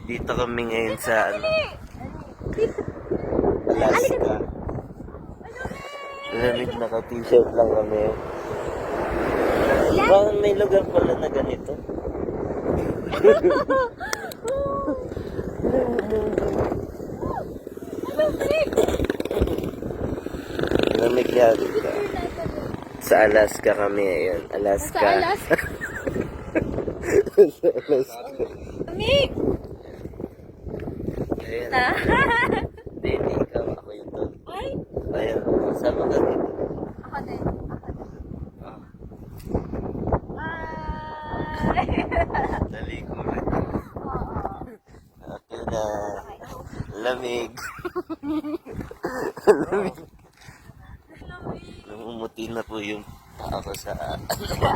Dito kami ngayon sa Alaska. Lamig, naka-t-shirt lang kami. Parang may lugar pala na ganito. Lamig yan. Sa Alaska kami ngayon. Alaska. Sa Alaska. Sa Alaska. Mik! Ayan. Hindi, ikaw. Ako yun doon. Ay! Ayan. Sama ka dito. Ako din. Ah, Ay! dali ko rin. Okay na. Lamig. Lamig. Namumuti na po yung paa ko sa dito.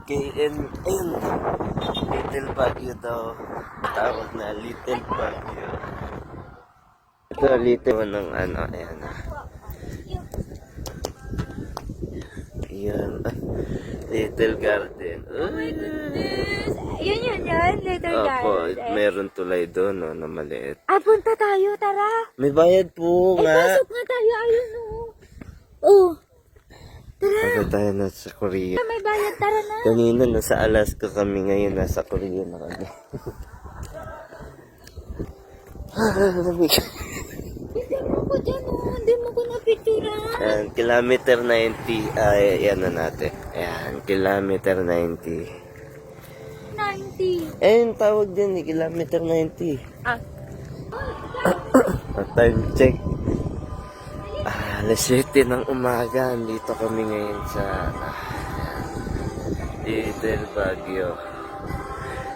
KN. Ayun. Little Baguio daw. Tawag na Little Baguio. Ito little ng ano. Ayan. Ayan. Little Garden. Oh my goodness! Yun, Little Opo, Garden. meron tulay doon, no, na maliit. Ah, punta tayo, tara! May bayad po Ay, nga. pasok nga tayo, ayun o. Oh, Pagka tayo na sa Korea. may bayad, tara na. Kanina nasa Alaska kami, ngayon nasa Korea na kami. Lamig. Hindi mo ko dyan o, hindi mo ko napicturan. Ayan, kilometer 90. Ay, yan na natin. Ayan, kilometer 90. 90. Ayun, tawag din eh, kilometer 90. Ah. Time check. Alas 7 ng umaga. Dito kami ngayon sa Little Baguio.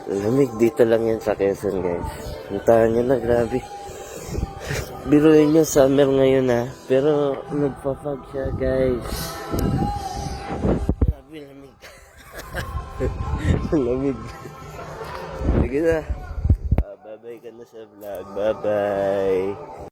Lamig dito lang yan sa Quezon, guys. Puntahan nyo na, grabe. Biruin nyo, summer ngayon ha. Pero nagpa-fog siya, guys. Grabe, lamig. Lamig. Sige na. Bye-bye ka na sa vlog. Bye-bye.